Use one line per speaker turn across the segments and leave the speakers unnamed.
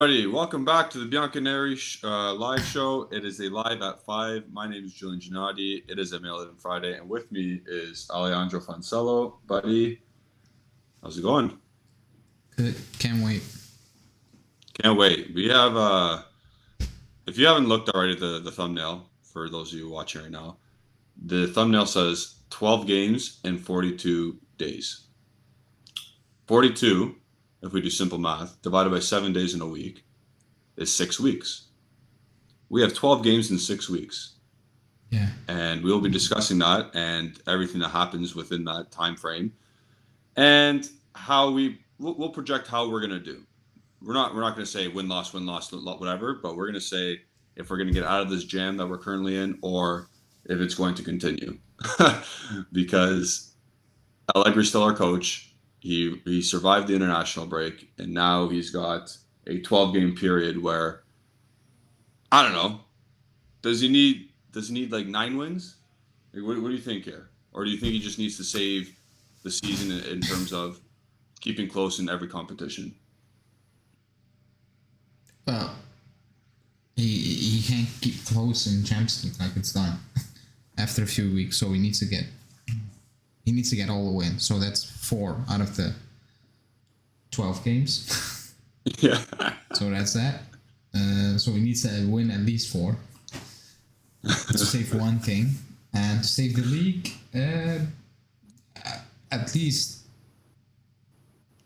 Everybody, welcome back to the Bianconeri live show. It is a live at 5. My name is Julian Gennady. It is a Mail In Friday, and with me is Alejandro Fancello. Buddy, how's it going?
Good. Can't wait.
Can't wait. We have, if you haven't looked already at the thumbnail, for those of you watching right now, the thumbnail says 12 games in 42 days. 42, if we do simple math, divided by 7 days in a week, is 6 weeks. We have 12 games in 6 weeks.
Yeah.
And we'll be discussing that and everything that happens within that time frame, and how we'll project how we're gonna do. We're not gonna say win loss whatever, but we're gonna say if we're gonna get out of this jam that we're currently in, or if it's going to continue. Because Allegri's still our coach. He survived the international break, and now he's got a 12-game period where, I don't know, does he need like 9 wins? Like, what do you think here? Or do you think he just needs to save the season in terms of keeping close in every competition?
Well, he can't keep close in Champions League, like it's done after a few weeks. So he needs to get all the wins. So that's 4 out of the 12 games.
Yeah.
So that's that. So he needs to win at least 4 to save one thing, and to save the league, at least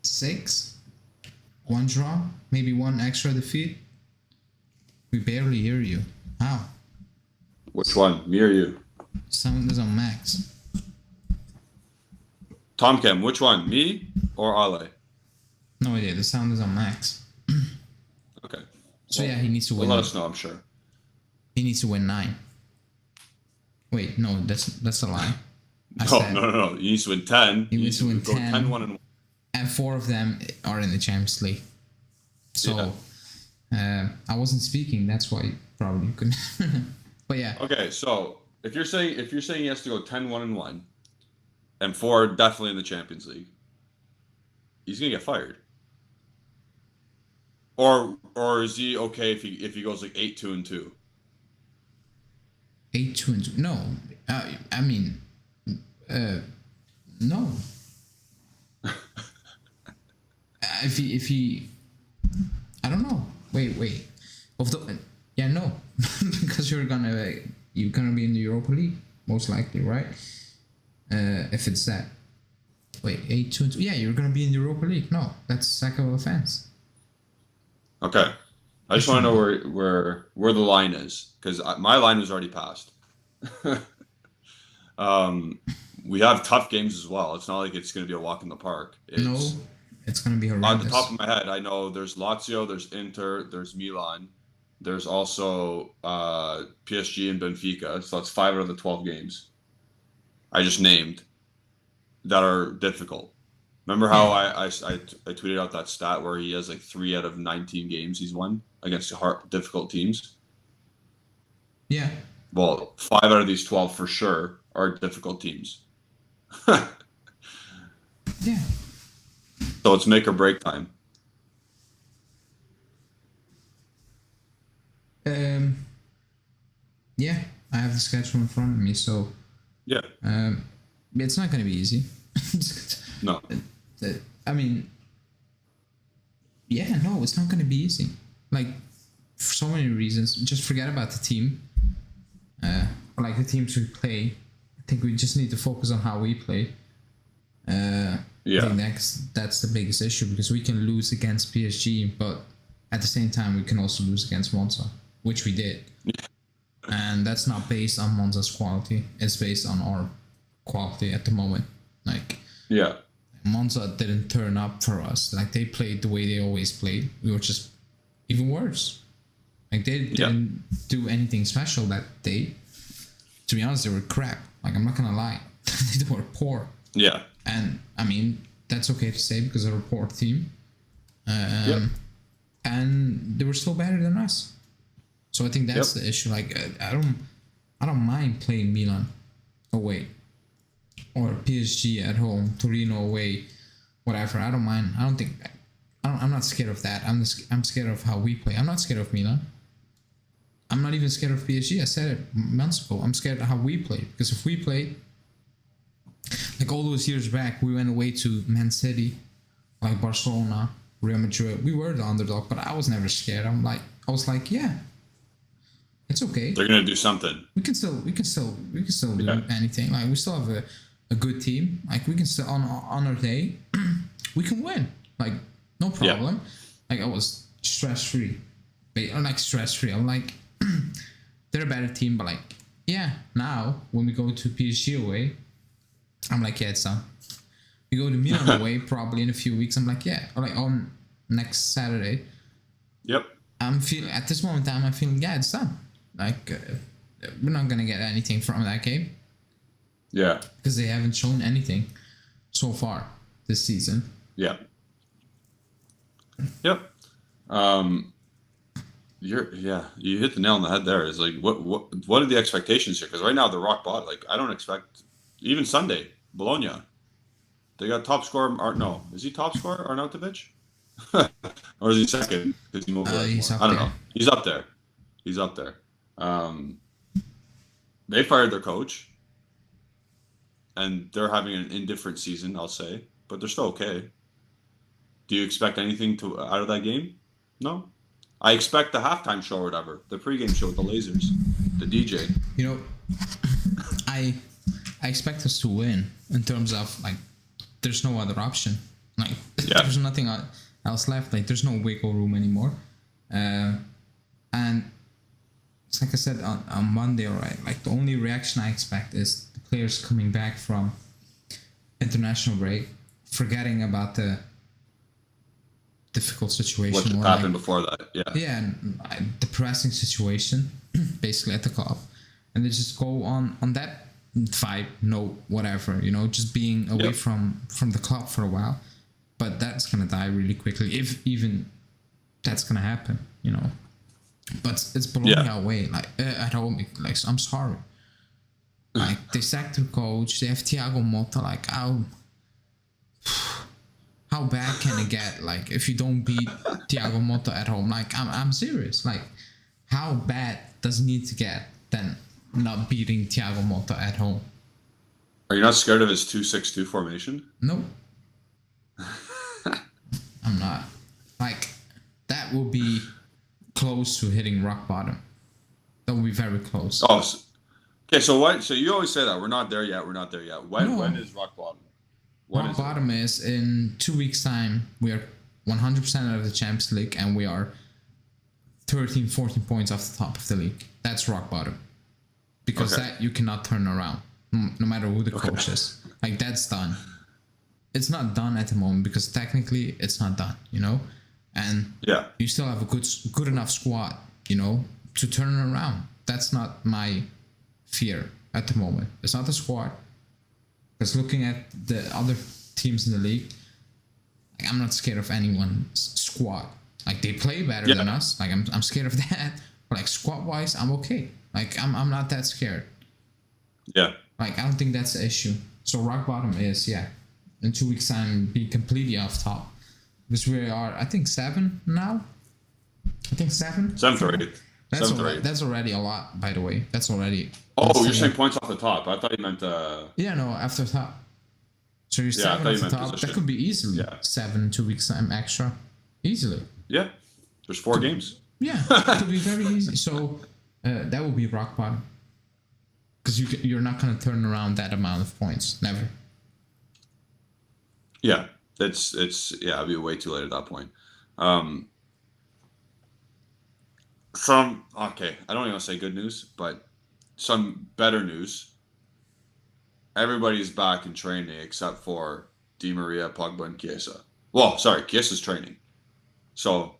6. 1 draw, maybe 1 extra defeat. We barely hear you. How?
Which one? Me or you?
Sound is on max.
Tom Cam, which one? Me or Ale?
No idea. The sound is on max.
Okay.
So yeah, he needs to win.
Let us know, I'm sure.
He needs to win 9. Wait, no, that's a lie.
No. He needs to win 10.
He needs to win 10.
10-1-1.
And 4 of them are in the Champions League. So I wasn't speaking. That's why probably you couldn't. But yeah.
Okay, so if you're saying he has to go 10-1-1, and 4 definitely in the Champions League, he's gonna get fired. Or is he okay if he goes like 8-2-2?
8-2-2. No, I mean, no. If he, I don't know. Wait. No, because you're gonna be in the Europa League most likely, right? If it's that. Wait, 8-2-2. Yeah, you're gonna be in the Europa League. No, that's sack of offense.
Okay, I just want to know where the line is, because my line was already passed. We have tough games as well. It's not like it's going to be a walk in the park.
It's going to be horrendous.
On the top of my head, I know there's Lazio, there's Inter, there's Milan, there's also PSG and Benfica. So that's 5 out of the 12 games I just named that are difficult. Remember how I tweeted out that stat where he has like 3 out of 19 games he's won against difficult teams?
Yeah.
Well, 5 out of these 12 for sure are difficult teams.
Yeah.
So it's make or break time.
Yeah, I have the schedule in front of me, so
yeah.
It's not going to be easy.
No.
I mean, yeah, no, it's not going to be easy. Like, for so many reasons. Just forget about the team. Like the teams we play. I think we just need to focus on how we play. I think that's the biggest issue, because we can lose against PSG, but at the same time we can also lose against Monza, which we did. And that's not based on Monza's quality. It's based on our quality at the moment. Like,
yeah,
Monza didn't turn up for us. Like, they played the way they always played. We were just even worse. Like, they didn't do anything special that day. To be honest, they were crap. Like, I'm not gonna lie. They were poor.
Yeah.
And, I mean, that's okay to say because they're a poor team. And they were still better than us. So I think that's the issue. Like, I don't mind playing Milan away, or PSG at home, Torino away, whatever. I don't mind. I don't think I'm not scared of that. I'm scared of how we play. I'm not scared of Milan. I'm not even scared of PSG. I said it months ago. I'm scared of how we play, because if we play like all those years back, we went away to Man City, like Barcelona, Real Madrid. We were the underdog, but I was never scared. I was like, yeah, it's okay.
They're gonna do something.
We can still do anything. Like we still have a good team. Like we can still on our day, we can win. Like no problem. Like I was stress free. I'm like stress free. I'm like they're a better team, but like yeah. Now when we go to PSG away, I'm like yeah, it's done. We go to Milan away probably in a few weeks. I'm like yeah, or like on next Saturday.
Yep.
I'm feeling at this moment in time. I'm feeling yeah, it's done. Like we're not gonna get anything from that game.
Yeah.
Because they haven't shown anything so far this season.
Yeah. Yep. You hit the nail on the head there. It's like what are the expectations here? Because right now they're rock bottom. Like I don't expect even Sunday Bologna. They got top scorer. No, is he top scorer Arnautovic? Or is he second? Because he moved I don't know. He's up there. He's up there. They fired their coach, and they're having an indifferent season, I'll say, but they're still okay. Do you expect anything out of that game? No. I expect the halftime show or whatever, the pregame show with the lasers, the DJ.
You know, I expect us to win in terms of like, there's no other option. Like, there's nothing else left. Like, there's no wiggle room anymore. And it's like I said on Monday, right? Like the only reaction I expect is the players coming back from international break, forgetting about the difficult situation.
What happened before that? Yeah.
Yeah, depressing situation, basically at the club, and they just go on that vibe, no whatever, just being away from the club for a while. But that's gonna die really quickly, if even that's gonna happen, But it's Bologna away, like at home. Like I'm sorry, like they sacked their coach. They have Thiago Motta. Like how bad can it get? Like if you don't beat Thiago Motta at home, like I'm serious. Like how bad does it need to get than not beating Thiago Motta at home?
Are you not scared of his 2-6-2 formation?
No, I'm not. Like that will be close to hitting rock bottom. That will be very close.
Oh, okay. So what? So you always say that we're not there yet. We're not there yet. When is rock bottom?
Rock bottom is in 2 weeks' time. We are 100% out of the Champions League, and we are 13, 14 points off the top of the league. That's rock bottom, because that you cannot turn around, no matter who the coach is. Like that's done. It's not done at the moment because technically it's not done. And you still have a good enough squad, to turn it around. That's not my fear at the moment. It's not the squad. Because looking at the other teams in the league, like, I'm not scared of anyone's squad. Like they play better than us. Like I'm scared of that. But like squad wise, I'm okay. Like I'm not that scared.
Yeah.
Like I don't think that's the issue. So rock bottom is in 2 weeks' time be completely off top. Because we are, I think 7 now. I think 7.
7th or 8th.
That's already a lot, by the way. That's already.
Oh, you're saying points off the top. I thought you meant.
Yeah, no, after top. So you're 7 off the top. Position. That could be easily 7 2 weeks time extra, easily.
Yeah, there's 4 games.
Yeah, it could be very easy. So that will be rock bottom. Because you're not gonna turn around that amount of points, never.
Yeah, it'll be way too late at that point. I don't even want to say good news, but some better news. Everybody's back in training except for Di Maria, Pogba, and Chiesa. Well, sorry, Chiesa's training. So,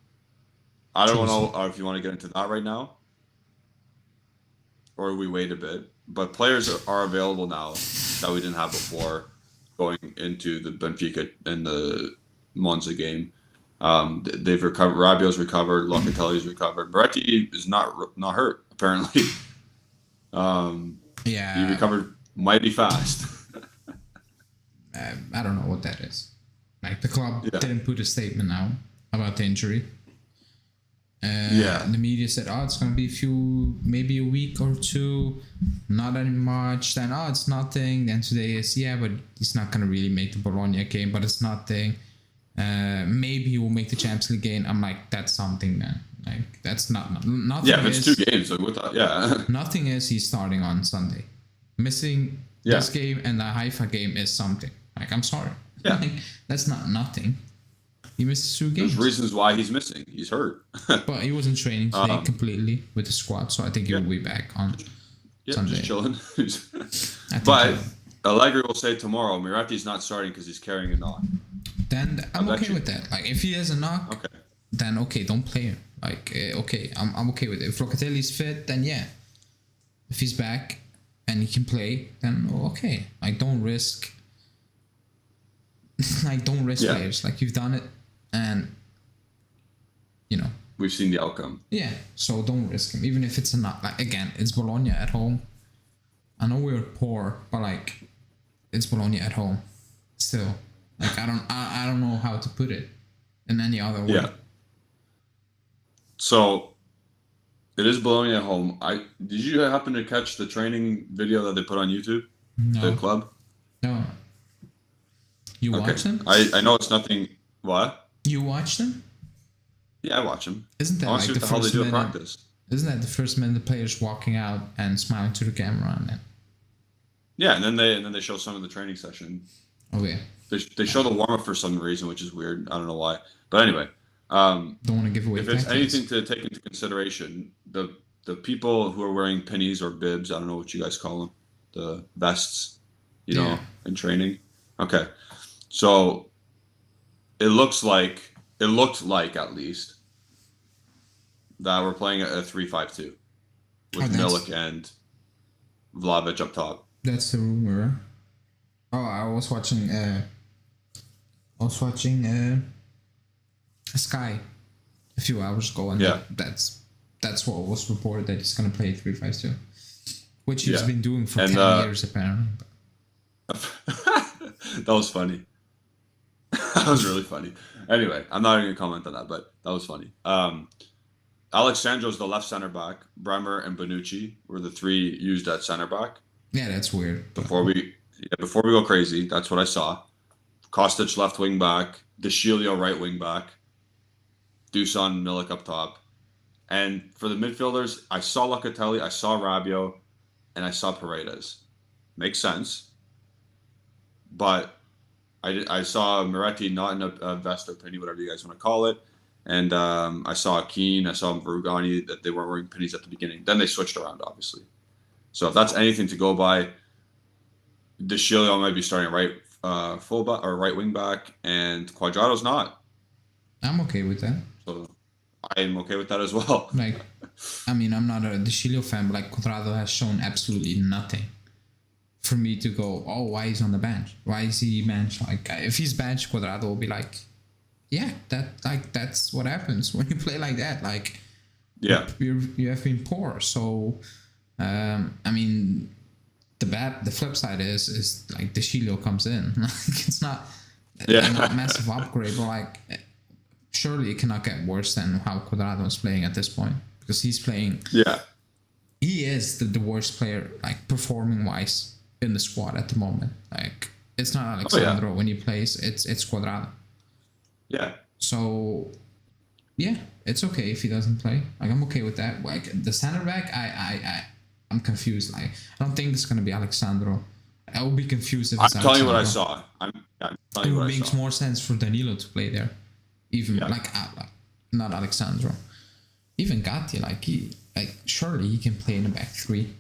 I don't know if you want to get into that right now, or we wait a bit. But players are available now that we didn't have before going into the Benfica and the Monza game. They've recovered. Rabiot's recovered. Locatelli's recovered. Beretti is not hurt apparently. He recovered mighty fast.
I don't know what that is. Like the club didn't put a statement out. about the injury.
Yeah.
The media said, oh, it's going to be maybe a week or two, not any much. Then, oh, it's nothing. Then today is, yeah, but he's not going to really make the Bologna game, but it's nothing. Maybe he will make the Champions League game. I'm like, that's something, man. Like, that's nothing.
Yeah, if it's 2 games, like what yeah.
Nothing is he's starting on Sunday. Missing this game and the Haifa game is something. Like, I'm sorry.
Yeah.
Like, that's not nothing. He missed 2 games.
There's reasons why he's missing. He's hurt.
But he wasn't training today completely with the squad, so I think he will be back on Sunday.
Just chilling. But Allegri will say tomorrow, Miretti's not starting because he's carrying a knock.
Then I'm okay with that. Like, if he has a knock, then okay, don't play him. Like, okay, I'm okay with it. If Locatelli's fit, then yeah. If he's back and he can play, then okay. Like, don't risk. Players. Like, you've done it, and
we've seen the outcome.
Yeah, so don't risk him, even if it's a knock. Like, again, it's Bologna at home. I know we're poor, but like, it's Bologna at home. Still, like, I don't know how to put it in any other way.
Yeah. So, it is Bologna at home. Did you happen to catch the training video that they put on YouTube?
No.
The club?
No. You watch them?
I know it's nothing. What?
You watch them?
Yeah, I watch them.
Isn't that
like the
first
minute?
Practice? Isn't that the first minute the players walking out and smiling to the camera and then?
Yeah, and then they show some of the training session.
Okay.
They show the warm up for some reason, which is weird. I don't know why. But anyway,
don't want to give away.
If it's anything to take into consideration, the people who are wearing pennies or bibs, I don't know what you guys call them, the vests, in training. Okay, so it looked like at least that we're playing a 3-5-2 with Milik and Vlahovic up top.
That's the rumor. Oh, I was watching Sky a few hours ago, and that's what was reported, that he's gonna play 3-5-2, which he's been doing for 10 years apparently.
That was funny. That was really funny. Anyway, I'm not even gonna comment on that, but that was funny. Alexandro's the left center back. Bremer and Bonucci were the 3 used at center back.
Yeah, that's weird.
Before we go crazy, that's what I saw. Kostic left wing back, DeScilio right wing back, Dusan, Milik up top. And for the midfielders, I saw Locatelli, I saw Rabiot, and I saw Paredes. Makes sense. But I saw Miretti not in a vest or penny, whatever you guys want to call it. And I saw Keane, I saw Verugani, that they weren't wearing pennies at the beginning. Then they switched around, obviously. So if that's anything to go by, DeScilio might be starting right fullback or right wing back, and Cuadrado's not.
I'm okay with that.
So I am okay with that as well.
Like, I mean, I'm not a DeScilio fan, but like, Cuadrado has shown absolutely nothing for me to go, oh, why he's on the bench? Why is he benched? Like, if he's benched, Cuadrado will be like, yeah, that's what happens when you play like that. Like,
yeah,
you have been poor. So, I mean, the flip side is like DeScilio comes in. Like, it's not a massive upgrade, but like, surely it cannot get worse than how Cuadrado is playing at this point, because he's playing.
Yeah,
he is the worst player, like, performing wise in the squad at the moment. Like, it's not Alexandro when he plays; it's Cuadrado.
Yeah.
So, yeah, it's okay if he doesn't play. Like, I'm okay with that. Like, the center back, I'm confused. Like, I don't think it's gonna be Alexandro. I will be confused if it's
I'm telling you what I
Alexandro.
saw. I'm telling you what I saw.
It makes more sense for Danilo to play there, even like not Alexandro. Even Gatti, surely he can play in the back 3.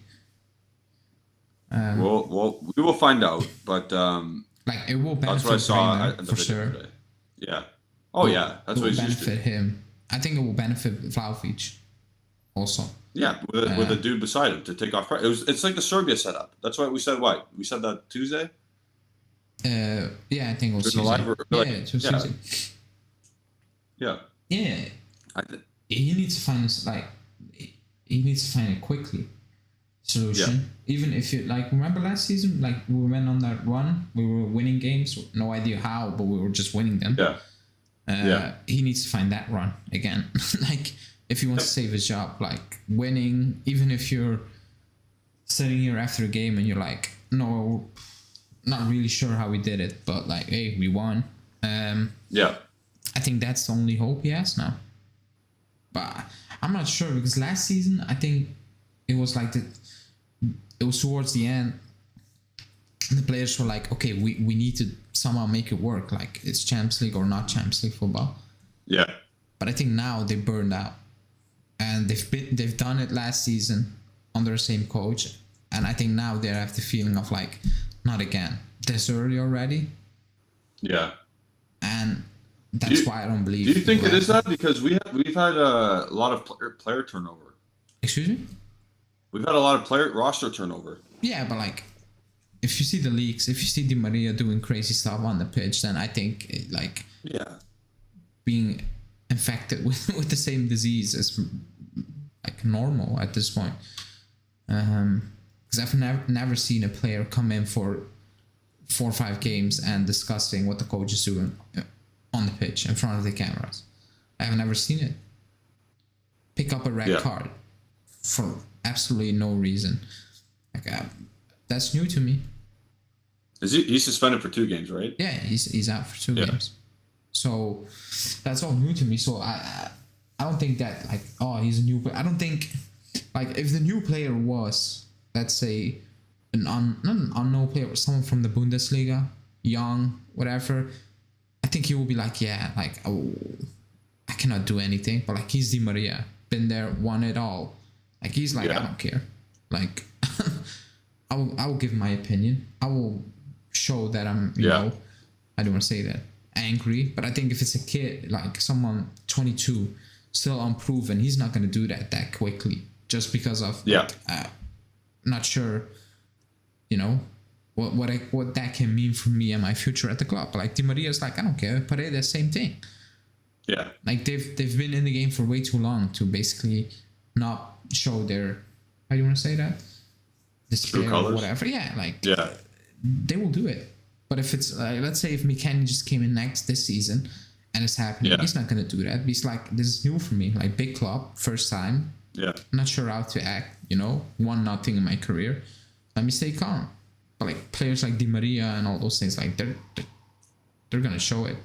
Well, we will find out, but
like, it will benefit.
That's what I saw
Bremer, for sure.
Today. Yeah. Oh yeah, that's what he's used to.
It will benefit him. I think it will benefit Vlahovic also.
Yeah, with a dude beside him to take off. It's like the Serbia setup. That's why we said what? We said that Tuesday.
Yeah, I think it was Tuesday. It was Tuesday.
Yeah.
Yeah. He needs to find he needs to find a quickly solution. Yeah. Even if you remember last season, like, we went on that run, we were winning games, no idea how, but we were just winning them.
Yeah.
He needs to find that run again. Like, if he wants to save his job, like winning, even if you're sitting here after a game and you're like, no, not really sure how we did it, but like, hey, we won. I think that's the only hope he has now. But I'm not sure, because last season I think it was like it was towards the end. The players were like, okay, we need to somehow make it work. Like, it's Champions League or not Champions League football.
Yeah.
But I think now they burned out, and they've done it last season under the same coach, and I think now they have the feeling of like, not again, this early already.
Yeah.
And that's why I don't believe.
Do you think it is that? Because we've had a lot of player turnover.
Excuse me?
We've had a lot of roster turnover.
Yeah, but like, if you see the leaks, if you see Di Maria doing crazy stuff on the pitch, then I think being infected with the same disease is like normal at this point. Because I've never seen a player come in for 4 or 5 games and discussing what the coach is doing on the pitch in front of the cameras. I've never seen it. Pick up a red card for absolutely no reason. Like, that's new to me.
He's suspended for 2 games, right?
Yeah, he's out for 2 games. So that's all new to me. So I don't think that, like, oh, he's a new player. I don't think, like, if the new player was, let's say, not an unknown player, but someone from the Bundesliga, young, whatever, I think he will be like, yeah, like, oh, I cannot do anything. But like, he's Di Maria, been there, won it all. Like, he's like, I don't care. Like, I will give my opinion. I will show that I'm, you know, I don't want to say that, angry. But I think if it's a kid, like someone 22, still unproven, he's not going to do that quickly, just because of, not sure, you know, what that can mean for me and my future at the club. But like, Di Maria's like, I don't care. Paredes, same thing.
Yeah.
Like, they've been in the game for way too long to basically not show their, how do you want to say that? Despair or whatever. Yeah, like, they will do it. But if it's, let's say if McKennie just came in next this season and it's happening, he's not going to do that. He's like, this is new for me. Like, big club, first time.
Yeah.
Not sure how to act, you know, 1-0 in my career. Let me stay calm. But like, players like Di Maria and all those things, like, they're going to show it.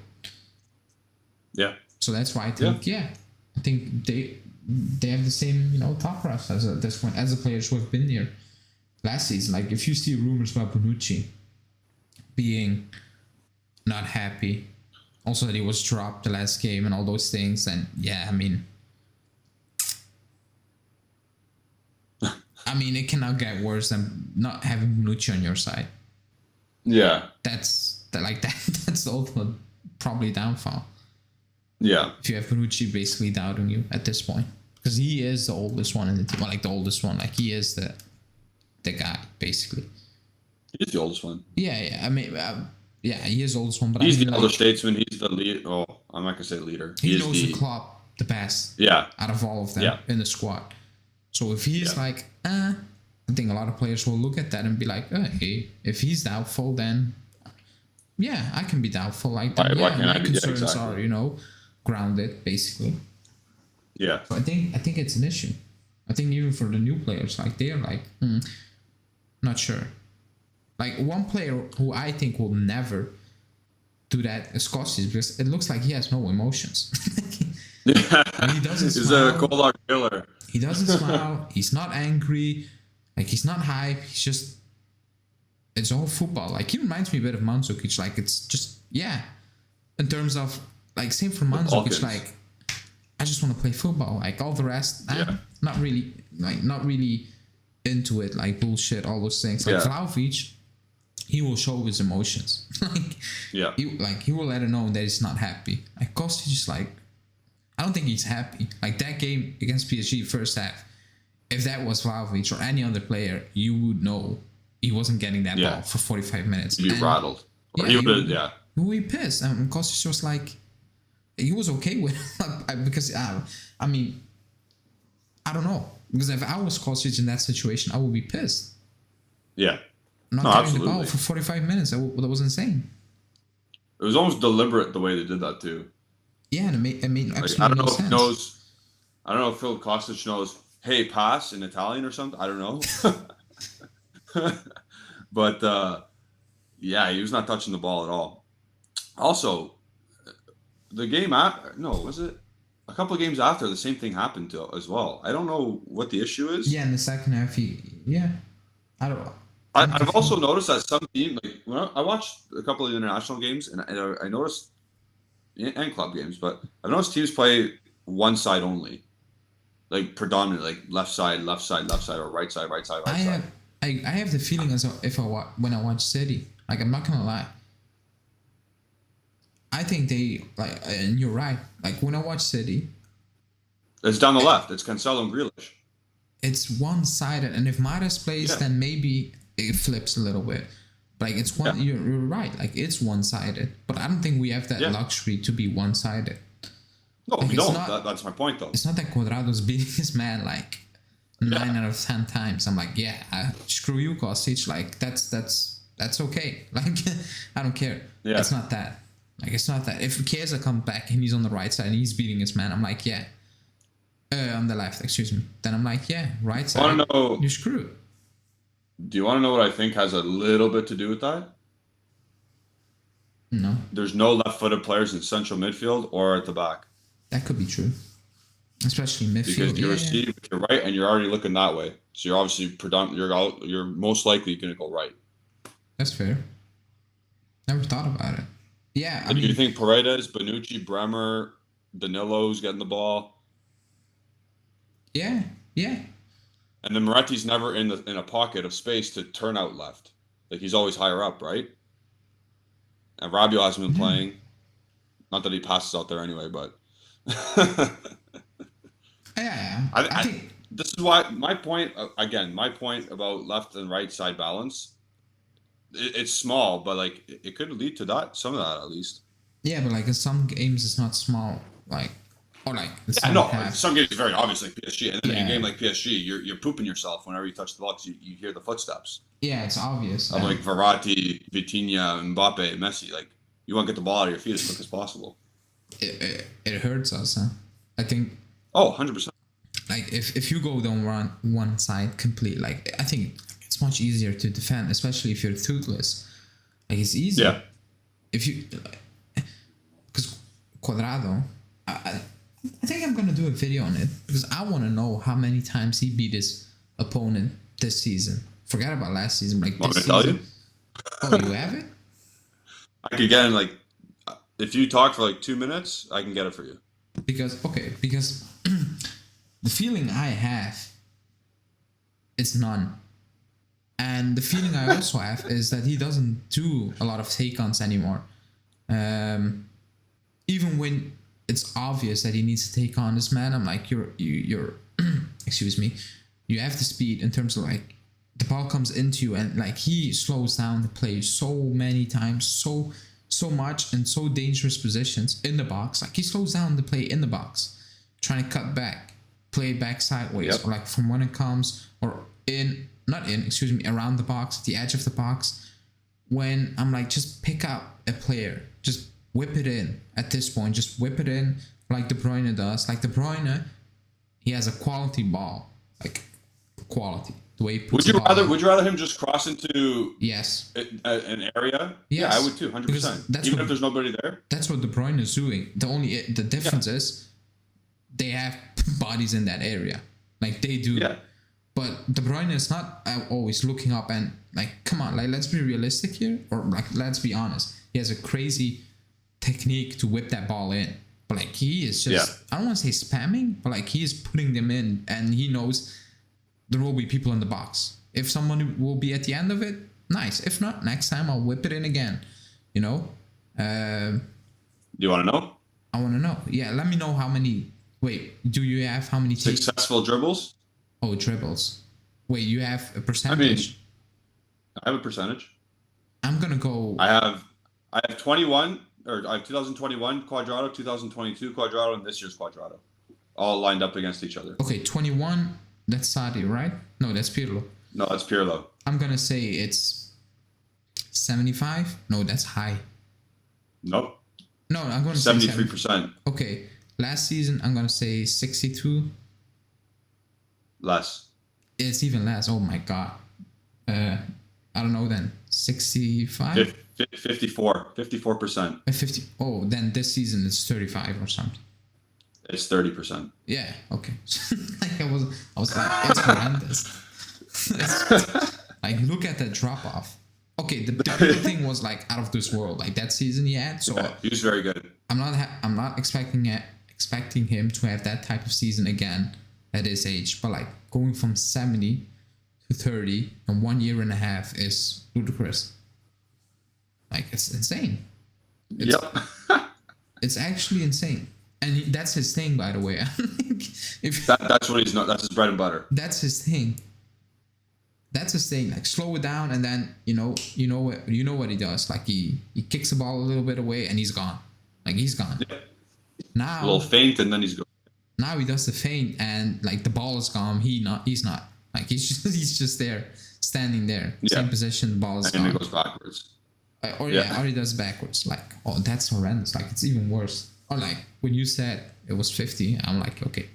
Yeah.
So that's why I think, I think they have the same, you know, thought process at this point as the players who have been here last season. Like, if you see rumors about Bonucci being not happy, also that he was dropped the last game and all those things, then I mean, it cannot get worse than not having Bonucci on your side.
Yeah.
That's the ultimate probably downfall.
Yeah.
If you have Bonucci basically doubting you at this point, because he is the oldest one in the team, well, like the oldest one, like he is the guy basically.
He's the oldest one.
Yeah. I mean, he is the oldest one, but
he's
I mean,
the elder statesman. He's the lead. Oh, I'm not gonna say leader.
He knows the club the best.
Yeah.
Out of all of them in the squad. So if he's like, I think a lot of players will look at that and be like, hey, if he's doubtful, then I can be doubtful. Like, my concerns are, you know, grounded basically.
Yeah.
So I think it's an issue. I think even for the new players, like, they're like, not sure. Like, one player who I think will never do that is Kostic, because it looks like he has no emotions. He doesn't smile.
He's a cold hard killer.
He doesn't smile. He's not angry. Like, he's not hype. He's just, it's all football. Like, he reminds me a bit of Mandzukic. Like, it's just, in terms of, like, same for Mandzukic. Like, I just want to play football. Like, all the rest, not really into it. Like, bullshit, all those things. Like, Vlahovic, he will show his emotions. He will let it know that he's not happy. Like, Kostic is like, I don't think he's happy. Like, that game against PSG first half, if that was Vlahovic or any other player, you would know he wasn't getting that ball for 45 minutes.
He'd be rattled. Or he would be
pissed. And Kostic was like, he was okay with it. Because, I mean, I don't know. Because if I was Kostic in that situation, I would be pissed.
Yeah.
Not getting the ball for 45 minutes. That was insane.
It was almost deliberate the way they did that, too.
Yeah, it made
Like, I
absolutely
don't
no
know if he
sense.
knows. I don't know if Phil Kostic knows. Hey, pass in Italian or something. I don't know. But yeah, he was not touching the ball at all. Also, the game after, no, was it a couple of games after the same thing happened to as well. I don't know what the issue is.
Yeah, in the second half, yeah, I don't. I'm
I've also
confused.
noticed that some team, like when I watched a couple of international games, and I noticed and club games, but I've noticed teams play one side only, like predominantly, like left side, left side, or right side, right side,
I
right side.
have I have the feeling as if when I watch City, like I'm not gonna lie, I think they like, and you're right. Like when I watch City,
It's down the
it,
left. It's Cancelo and Grealish.
it's one sided, and if Mahrez plays,
Yeah,
then maybe it flips a little bit. Like it's one,
yeah,
you're right. Like it's one sided, but I don't think we have that
yeah.
luxury to be one sided.
No,
Like
we don't. That's my point, though.
it's not that Cuadrado's beating his man like
Yeah,
9 out of 10 times. I'm like, yeah, screw you, Kostic. Like that's okay. Like I don't care.
yeah.
It's not that. Like it's not that. If Chiesa comes back and he's on the right side and he's beating his man, I'm like, yeah. On the left, excuse me. Then I'm like, yeah, right
Want
side,
to know?
you're screwed.
Do you want to know what I think has a little bit to do with that?
No,
There's no left-footed players in central midfield or at the back
that could be true, especially midfield.
because you
Yeah, yeah,
receive with your right and you're already looking that way. So you're obviously predominant. You're most likely going to go right.
that's fair. Never thought about it. Yeah, I
Do you
mean,
think Paredes, Bonucci, Bremer, Danilo's getting the ball,
yeah, yeah,
and then Moretti's never in a pocket of space to turn out left. Like he's always higher up, right? And Rabiot hasn't been
yeah.
playing. Not that he passes out there anyway, but I,
Yeah, I
I
think.
this is why my point again. My point about left and right side balance. It's small, but like it could lead to that. Some of that, at least.
Yeah, but like in some games, it's not small. Like, or like in
Yeah,
some
no.
half.
Some games are very obvious, like PSG, and then in a game
Yeah,
like PSG, you're pooping yourself whenever you touch the ball because you hear the footsteps
yeah, it's obvious.
of like Verratti, Vitinha, Mbappe, Messi. Like you want to get the ball out of your feet as quick as possible.
It hurts us. Huh? I think
Oh, 100%.
like if you go down one side complete, like I think it's much easier to defend, especially if you're toothless. Like it's easy
Yeah.
if you because Cuadrado. I think I'm gonna do a video on it because I want to know how many times he beat his opponent this season. Forget about last season, like
Want
this
me to tell
season.
you?
Oh, you have it?
I could get in like if you talk for like 2 minutes, I can get it for you.
Because the feeling I have is none. And the feeling I also have is that he doesn't do a lot of take-ons anymore. Even when it's obvious that he needs to take on this man, I'm like, you're excuse me, you have the speed in terms of like the ball comes into you and like he slows down the play so many times, so much in so dangerous positions in the box. Like he slows down the play in the box, trying to cut back, play back sideways,
Yep.
or like from when it comes or around the box, the edge of the box. When I'm like, just pick up a player, just whip it in at this point, just whip it in like De Bruyne does. Like De Bruyne, he has a quality ball, like quality. The way he puts the ball in.
Would you rather him just cross into
Yes.
an area?
Yes.
Yeah, I would too,
Because
100%.
that's
Even
what
if there's nobody there.
that's what De Bruyne is doing. The difference is they have bodies in that area, like they do.
Yeah.
But De Bruyne is not always looking up and like, come on, like let's be realistic here, or like let's be honest. He has a crazy technique to whip that ball in, but like he is just I don't want to say spamming, but like he is putting them in, and he knows there will be people in the box. If someone will be at the end of it, nice. If not, next time I'll whip it in again. You know.
Do you want to know?
I want to know. Yeah, let me know how many. Wait, do you have how many
Successful dribbles?
Oh, dribbles. Wait, you have a
I
percentage?
mean, I have a percentage.
I'm gonna go.
I have 21, or I have 2021 Quadrado, 2022 Quadrado, and this year's Quadrado, all lined up against each other.
Okay, 21. That's Sadi, right? No, that's Pirlo.
No, that's Pirlo.
I'm gonna say it's 75. No, that's high.
Nope.
No, I'm going to say
73%.
Okay, last season I'm going to say 62.
Less.
It's even less. Oh my god. I don't know then. 65?
54%.
50. Oh, then this season it's 35 or something.
It's 30%.
Yeah. Okay. Like I was like, it's horrendous. Like look at that drop off. Okay, the other thing was like out of this world. Like that season he had. So
Yeah, he was very good.
I'm not expecting him to have that type of season again at his age. But like going from 70 to 30 in 1 year and a half is ludicrous. Like it's insane.
Yep.
It's actually insane. And that's his thing, by the way.
That's what he's not. That's his bread and butter.
That's his thing. That's his thing. Like slow it down, and then you know what he does. Like he kicks the ball a little bit away, and he's gone. Like he's gone.
Yeah.
Now
A little feint, and then he's gone.
Now he does the feint, and like the ball is gone. He's not. Like he's just there, standing there, same position. The ball is gone.
And he goes backwards.
Or he does backwards. Like that's horrendous. Like it's even worse. Or like when you said it was 50, I'm like okay.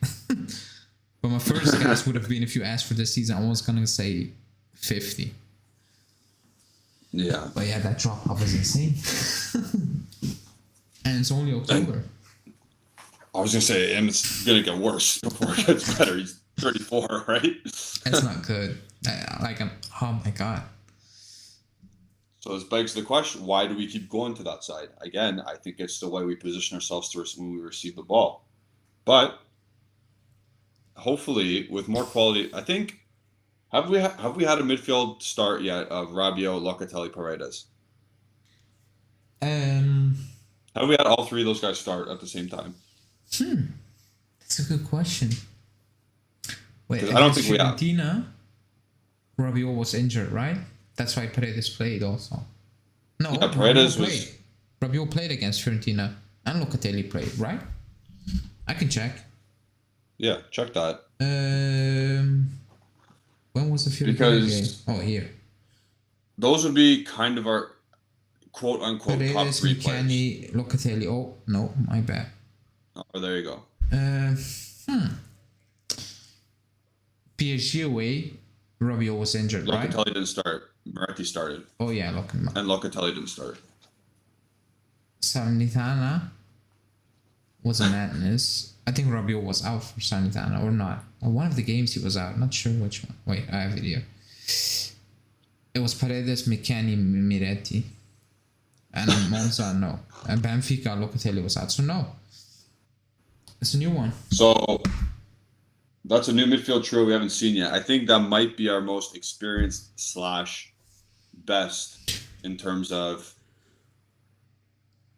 But my first guess would have been if you asked for this season, I was gonna say 50.
Yeah.
But yeah, that drop off is insane. And it's only October.
I was gonna say, and it's gonna get worse before it gets better. He's 34, right?
That's not good. Oh my god.
So this begs the question: why do we keep going to that side? Again, I think it's the way we position ourselves to when we receive the ball. But hopefully, with more quality, I think have we had a midfield start yet of Rabiot, Locatelli, Paredes? Have we had all three of those guys start at the same time?
That's a good question. Wait,
I don't think we have.
Fiorentina, Rabiot was injured, right? That's why Paredes played also. No,
Yeah, Paredes was.
Rabiot played against Fiorentina and Locatelli played, right? I can check.
Yeah, check that.
When was the Fiorentina game? Oh, here.
Those would be kind of our quote unquote top
Paredes,
three
McKennie,
players.
Locatelli. Oh no, my bad.
Oh, there you go.
PSG away. Rabiot was injured, right?
Locatelli didn't start. Moretti started.
Oh yeah,
And Locatelli didn't start.
Salernitana was a madness. I think Rabiot was out for Salernitana or not. Or one of the games he was out. Not sure which one. Wait, I have it here. It was Paredes, McKennie, Moretti. And Monza, no. And Benfica, Locatelli was out. So no. It's a new one.
So that's a new midfield trio we haven't seen yet. I think that might be our most experienced / best in terms of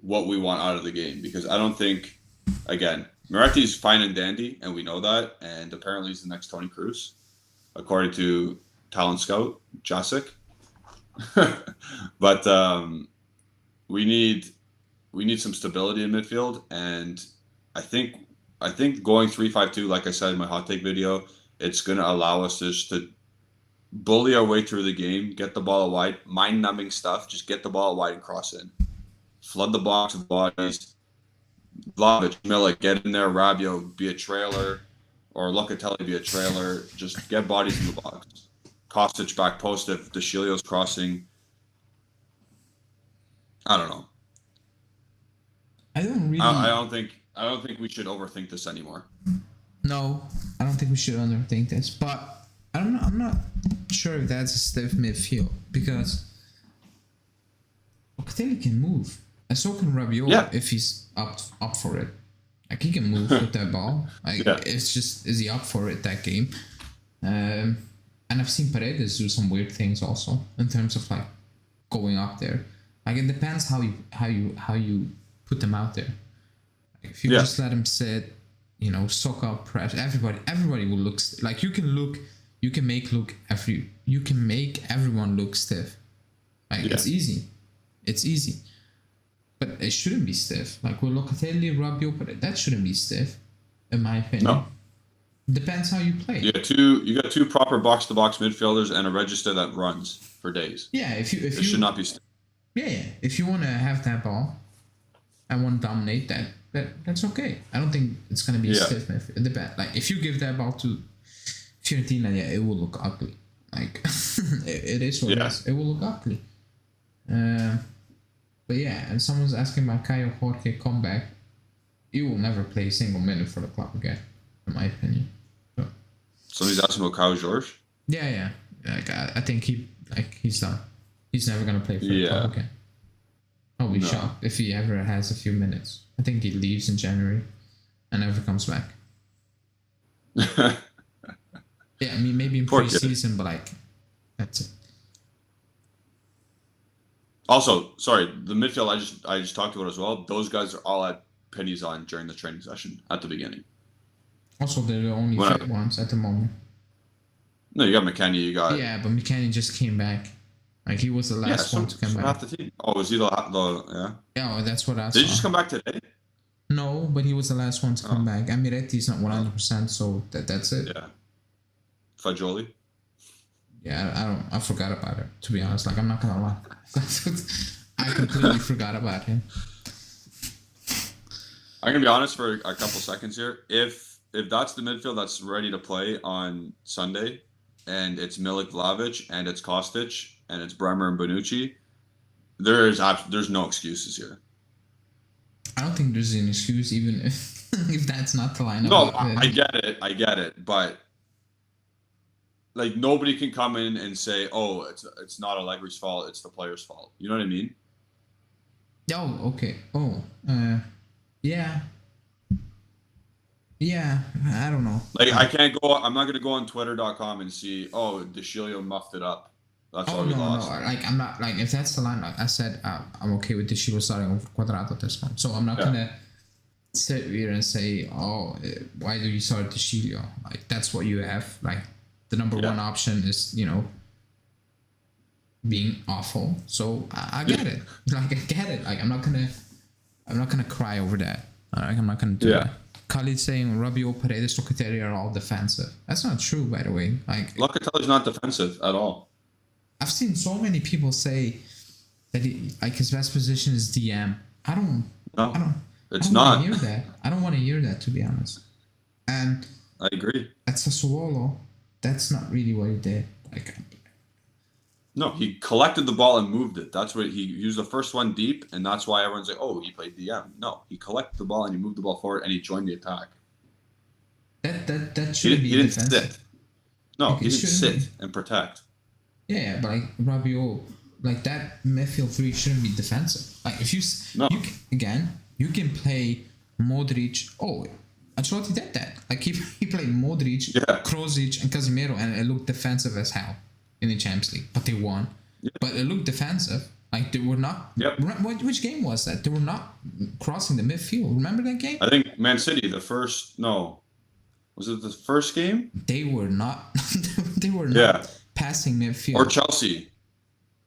what we want out of the game. Because I don't think, again, Moretti's fine and dandy, and we know that. And apparently he's the next Toni Kroos, according to Talent Scout, Jasic. But we need some stability in midfield, and I think going 3-5-2, like I said in my hot take video, it's going to allow us just to bully our way through the game, get the ball wide, mind-numbing stuff, just get the ball wide and cross in. Flood the box with bodies. Vlahovic, Milik, get in there, Rabiot, be a trailer, or Locatelli, be a trailer. Just get bodies in the box. Kostic back post if De Sciglio's crossing. I don't know.
I don't
think we should overthink this anymore.
No, I don't think we should overthink this. But I'm not sure if that's a stiff midfield because Locatelli can move, and so can Rabiot if he's up for it. Like he can move with that ball. Like it's just, is he up for it that game? And I've seen Paredes do some weird things also in terms of like going up there. Like it depends how you put them out there. Like if you just let them sit, soak up pressure. Everybody will look like you can make everyone look stiff. Like it's easy, but it shouldn't be stiff. Like with Locatelli, Rabiot, but that shouldn't be stiff, in my opinion.
No.
Depends how you play.
You got two proper box to box midfielders and a register that runs for days.
Yeah, if you
should not be stiff.
Yeah. If you want to have that ball, and want to dominate that's okay. I don't think it's gonna be a
Yeah.
stiff midfield. Like if you give that ball to Fiorentina, yeah, it will look ugly. Like it is what it
Yeah.
is. It will look ugly. But yeah, and someone's asking about Caio Jorge comeback. He will never play a single minute for the club again, in my opinion. So,
Somebody's asking about Kyle George.
yeah. Like I think he's done. He's never gonna play for the club again. I'll be shocked if he ever has a few minutes. I think he leaves in January and never comes back. Yeah, I mean maybe in pre-season, but like that's it.
Also, sorry, the midfield I just talked about as well. Those guys are all at pennies on during the training session at the beginning.
Also, they're the only fit ones at the moment.
No, you got McKennie. You got
but McKennie just came back. Like he was the last one to come back.
Half the team. Oh, was he the yeah?
Yeah, that's what I saw.
Did he just come back today?
No, but he was the last one to come back. Amiretti's not 100%, so that's it.
Yeah. Fagioli.
Yeah, I forgot about it, to be honest. Like, I'm not gonna lie. I completely forgot about him.
I'm gonna be honest for a couple seconds here. If that's the midfield that's ready to play on Sunday, and it's Milik Vlahovic and it's Kostic and it's Bremer and Bonucci, there's no excuses here.
I don't think there's an excuse, even if that's not the lineup.
No, I get it, but like nobody can come in and say, "Oh, it's not Allegri's fault; it's the player's fault." You know what I mean?
Oh, okay. Oh, yeah. Yeah, I don't know.
Like I can't go. I'm not gonna go on Twitter.com and see, "Oh, DeShilio muffed it up." That's why we lost.
No. Like I'm not like if that's the line. Like I said, I'm okay with DeShilio starting over Quadrado at this point. So I'm not gonna sit here and say, "Oh, why do you start DeShilio?" Like that's what you have. Like the number one option is being awful. So I get it. Like I get it. Like I'm not gonna cry over that. Like I'm not gonna do that. Khalid saying Rabiot, Paredes, Locatelli are all defensive. That's not true, by the way. Like
Locatelli's not defensive at all.
I've seen so many people say that his best position is DM. I don't
not.
Hear that. I don't want to hear that, to be honest. And
I agree.
At Sassuolo, that's not really what he did. Like,
no, he collected the ball and moved it. That's what he used the first one deep, and that's why everyone's like, "Oh, he played DM." No, he collected the ball and he moved the ball forward and he joined the attack.
That should be
he didn't
defensive.
sit. No, he didn't sit and protect.
Yeah, but like Rabiot, like that midfield three shouldn't be defensive. Like if you can play Modric. Oh, Ancelotti did that. Like he played Modric, Krozic, and Casemiro, and it looked defensive as hell in the Champions League. But they won. Yeah. But it looked defensive. Like they were not.
Yep.
Which game was that? They were not crossing the midfield. Remember that game?
I think Man City, was it the first game?
They were not. They were not passing midfield.
Or Chelsea.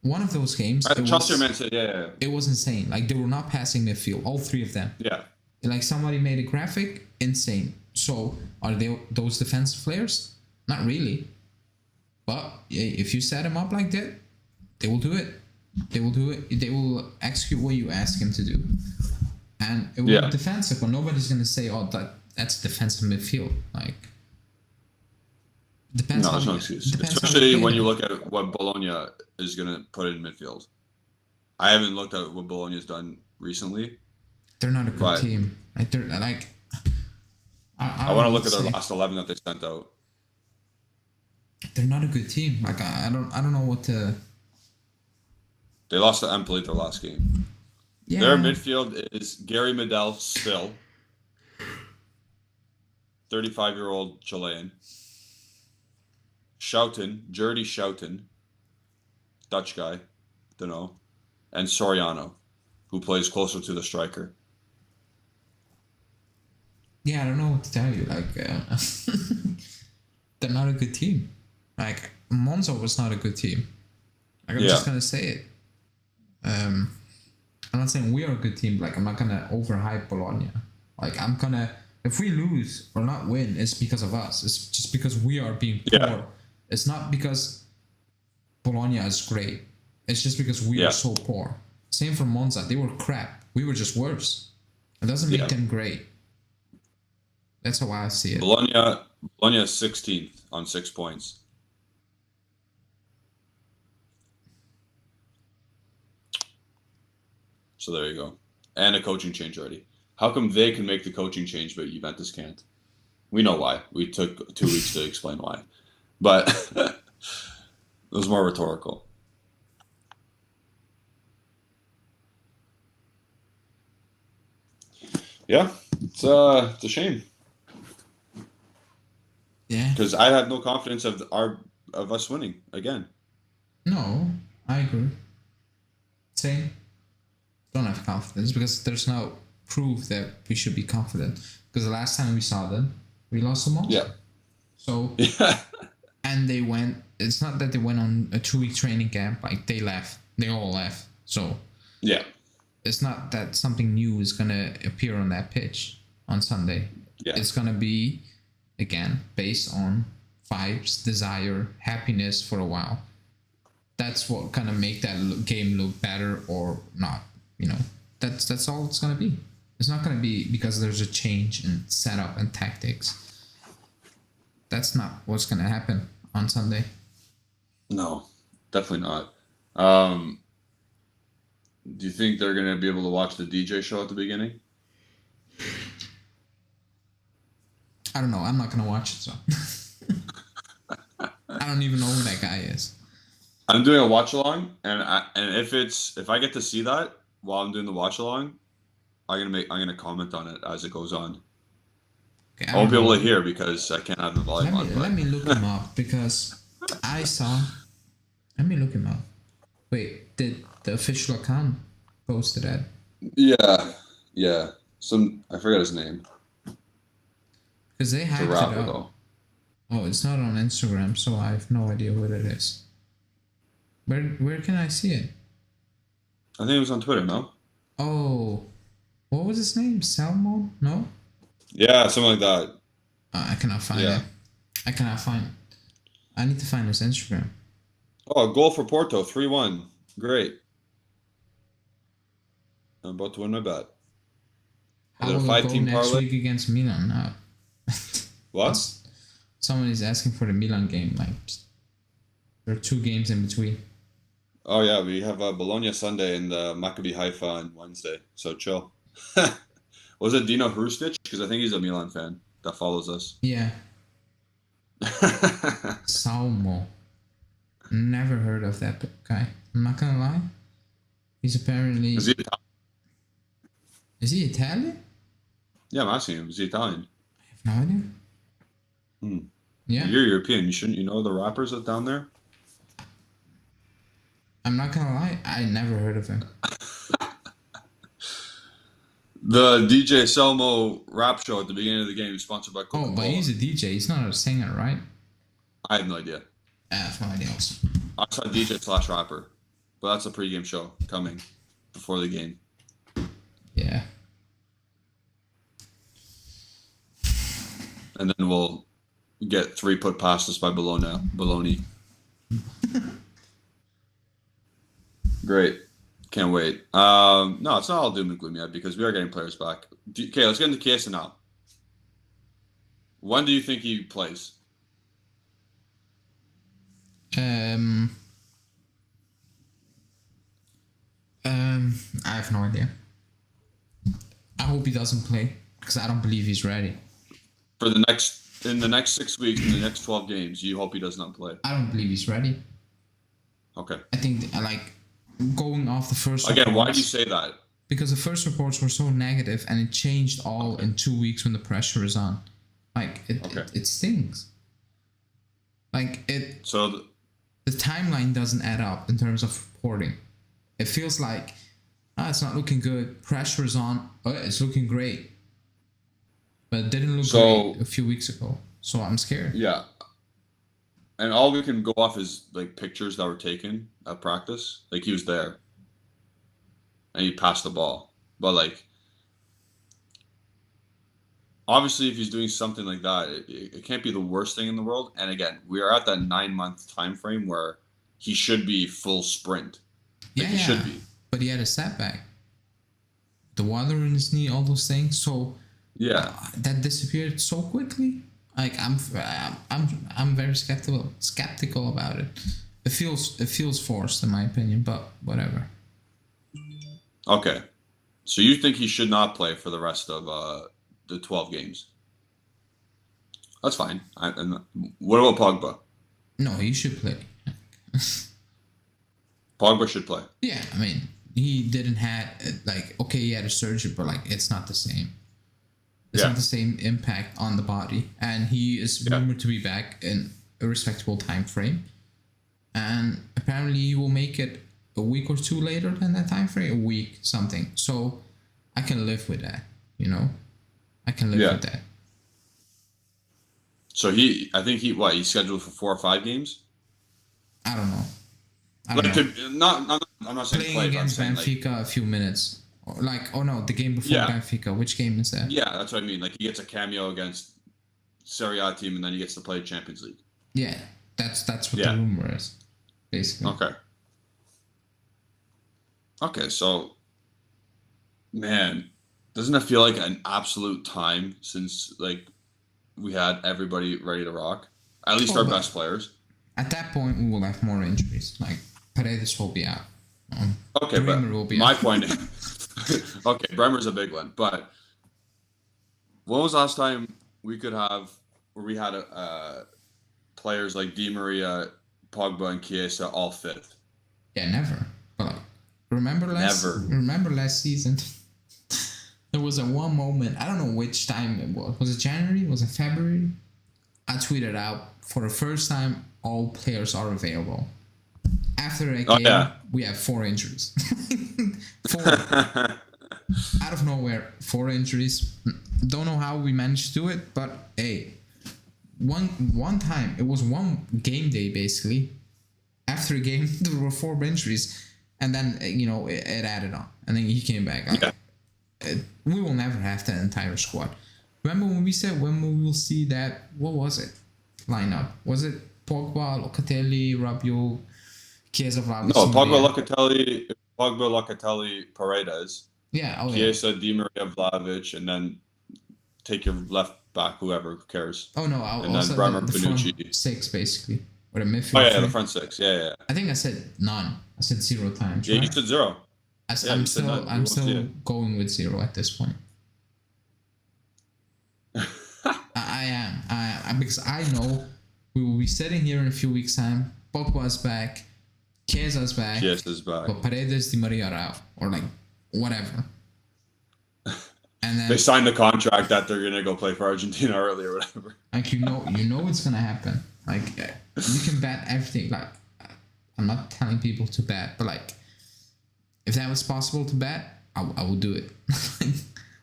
One of those games.
Chelsea or Man City, yeah.
It was insane. Like they were not passing midfield. All three of them.
Yeah.
Like somebody made a graphic, insane. So are they those defensive players? Not really. But if you set them up like that, they will do it. They will do it. They will execute what you ask him to do, and it will be defensive. But nobody's gonna say, "Oh, that's defensive midfield." Like depends.
No, there's no excuse. Especially when you look at what Bologna is gonna put in midfield. I haven't looked at what Bologna's done recently.
They're not a good team. Like they're like.
I want to look at their last 11 that they sent out.
They're not a good team. Like I don't know what to.
They lost to Empoli their last game. Yeah. Their midfield is Gary Medel still, 35-year-old Chilean. Jordi Schouten, Dutch guy, don't know, and Soriano, who plays closer to the striker.
Yeah, I don't know what to tell you. Like, they're not a good team. Like, Monza was not a good team. Like, I'm just gonna say it. I'm not saying we are a good team. Like, I'm not gonna overhype Bologna. Like, if we lose or not win, it's because of us. It's just because we are being poor. Yeah. It's not because Bologna is great. It's just because we are so poor. Same for Monza. They were crap. We were just worse. It doesn't make them great. That's how I see it.
Bologna is 16th on 6 points. So there you go. And a coaching change already. How come they can make the coaching change, but Juventus can't? We know why. We took 2 weeks to explain why. But it was more rhetorical. Yeah, it's a shame.
Yeah.
Because I have no confidence of us winning again.
No, I agree. Same. Don't have confidence because there's no proof that we should be confident. Because the last time we saw them, we lost them all.
Yeah.
So.
Yeah.
And they went. It's not that they went on a 2-week training camp. Like they left. They all left. So.
Yeah.
It's not that something new is gonna appear on that pitch on Sunday.
Yeah.
It's gonna be, again, based on vibes, desire, happiness for a while. That's what gonna make that game look better or not. You know, that's all it's gonna be. It's not gonna be because there's a change in setup and tactics. That's not what's gonna happen on Sunday.
No, definitely not. Do you think they're going to be able to watch the DJ show at the beginning?
I don't know. I'm not going to watch it, so. I don't even know who that guy is.
I'm doing a watch along, and if I get to see that while I'm doing the watch along, I'm gonna comment on it as it goes on.
Okay,
I won't be able to hear because I can't have the volume on.
Let me look him up because I saw. Let me look him up. Wait, did the official account posted that?
Yeah. I forgot his name.
Because they hacked
It's a rapper,
it up.
though.
Oh, it's not on Instagram, so I have no idea what it is. Where can I see it?
I think it was on Twitter, no?
Oh, what was his name? Salmon? No?
Yeah, something like that.
I cannot find it. I cannot find it. I need to find his Instagram.
Oh, a goal for Porto, 3-1. Great. I'm about to win my bet.
How will it go next week against Milan? No.
What?
Someone is asking for the Milan game. Like, there are 2 games in between.
Oh yeah, we have Bologna Sunday and Maccabi Haifa on Wednesday. So chill. Was it Dino Hrustic? Because I think he's a Milan fan that follows us.
Yeah. Salmo. Never heard of that guy. I'm not gonna lie. He's apparently.
Is he Italian?
Is he Italian?
Yeah, I'm asking him. Is he Italian?
I have no idea. Yeah.
You're European. You know the rappers that down there?
I'm not gonna lie. I never heard of him.
The DJ Selmo rap show at the beginning of the game is sponsored by Coca-Cola.
Oh, but he's a DJ. He's not a singer, right?
I have no idea.
I have no idea also.
I saw DJ/rapper, but that's a pregame show coming before the game.
Yeah.
And then we'll get 3 put past us by Bologna. Great. Can't wait. No, it's not all doom and gloom yet because we are getting players back. Okay, let's get into Chiesa now. When do you think he plays?
I have no idea. I hope he doesn't play because I don't believe he's ready.
In the next 6 weeks, in the next 12 games, you hope he does not play.
I don't believe he's ready.
Okay.
I think going off the first.
Again, why do you say that?
Because the first reports were so negative, and it changed all in 2 weeks when the pressure is on. It stings.
So
the timeline doesn't add up in terms of reporting. It feels like, it's not looking good. Pressure is on. Oh, it's looking great. But it didn't look great a few weeks ago. So I'm scared.
Yeah. And all we can go off is pictures that were taken at practice. He was there. And he passed the ball. But obviously if he's doing something like that, it can't be the worst thing in the world. And again, we are at that 9-month time frame where he should be full sprint. He should be.
but he had a setback. The water in his knee, all those things. So
Yeah.
that disappeared so quickly. Like I'm very skeptical about it. It feels forced in my opinion, but whatever.
Okay. So you think he should not play for the rest of the 12 games? That's fine. What about Pogba?
No, he should play.
Pogba should play.
Yeah, I mean, he didn't have like okay, he had a surgery, but like it's not the same. It's not the same impact on the body, and he is rumored to be back in a respectable time frame. And apparently, he will make it a week or two later than that time frame, a week something. So I can live with that. You know, I can live with that.
So he's scheduled for 4 or 5 games.
I don't know.
I'm not saying
playing
play,
against Benfica
like,
a few minutes. The game before Benfica. Which game is that?
Yeah, that's what I mean. Like he gets a cameo against Serie A team, and then he gets to play Champions League.
Yeah, that's what the rumor is, basically.
Okay, so, man, doesn't it feel like an absolute time since like we had everybody ready to rock? At least our best players.
At that point, we will have more injuries. Like Paredes will be out.
Okay,
Bremer
but
will be
my
out.
point is, okay, Bremer's a big one. But when was the last time we could have where we had players like Di Maria, Pogba, and Chiesa all fit?
Yeah, never. But like, remember last season? There was a one moment. I don't know which time it was. Was it January? Was it February? I tweeted out for the first time all players are available. After that game, we have 4 injuries. 4 out of nowhere, 4 injuries. Don't know how we managed to do it, but hey, one time it was one game day basically. After a game, there were 4 injuries, and then it added on, and then he came back. We will never have that entire squad. Remember when we said when we will see that? What was it? Lineup, was it Pogba, Locatelli, Rabiot, Chiesa, Vlahovic?
No, Pogba, Locatelli, Paredes.
Yeah,
Chiesa, Di Maria, Vlahovic, and then take your left back, whoever cares.
Oh no,
and then Bremer,
the
Bonucci.
front 6 basically, or the midfield.
Oh yeah, the front 6. Yeah.
I think I said none. I said 0 times.
Yeah,
right?
you said 0.
I'm still going with 0 at this point. I am because I know we will be sitting here in a few weeks' time. Pogba's back, Chiesa's back, but Paredes, Di Maria are out, or like whatever. And then
they signed the contract that they're gonna go play for Argentina early or whatever.
Like you know it's gonna happen. Like you can bet everything. Like I'm not telling people to bet, but like if that was possible to bet, I would do it.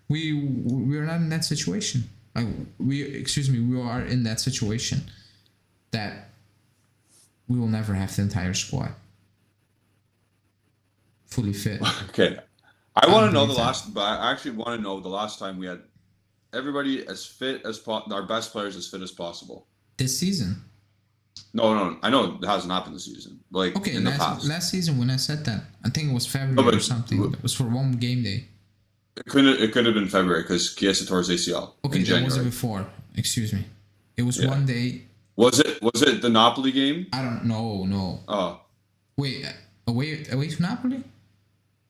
We're not in that situation. Like we are in that situation that we will never have the entire squad fully fit.
Okay. I want to know I actually want to know the last time we had everybody as fit as our best players as fit as possible.
This season?
No. I know it hasn't happened this season. Like in the past.
Last season when I said that, I think it was February or something. It was for one game day.
It could have been February because Chiesa tore his ACL.
Okay, that was it before. Excuse me. It was one day.
Was it the Napoli game?
I don't know. No.
Oh.
Wait, away to Napoli?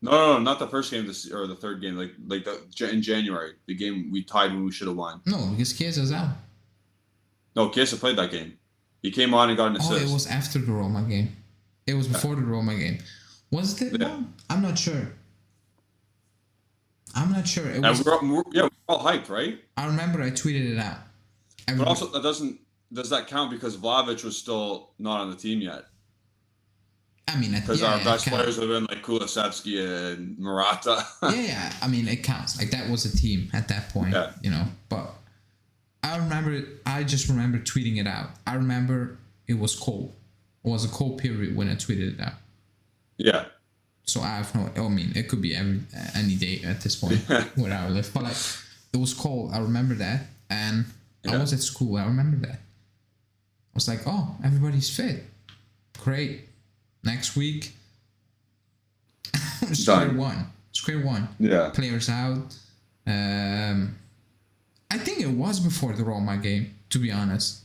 No, not the first game or the third game. In January, the game we tied when we should have won.
No, because Chiesa's out.
No, Chiesa played that game. He came on and got an assist.
Oh, it was after the Roma game. It was before the Roma game. Was it? Yeah. No, I'm not sure. It was.
We're all hyped, right?
I remember I tweeted it out.
But also, does that count because Vlahovic was still not on the team yet?
I mean,
because our best players have been like Kulusevski and Morata.
Yeah. I mean, it counts. Like that was a team at that point, But I just remember tweeting it out. I remember it was cold. It was a cold period when I tweeted it out.
Yeah.
So it could be any day at this point where I live. But like, it was cold. I remember that, and I was at school. I remember that. I was like, oh, everybody's fit. Great. Next week, Square
Done.
one. Square one.
Yeah.
Players out. I think it was before the Roma game, to be honest.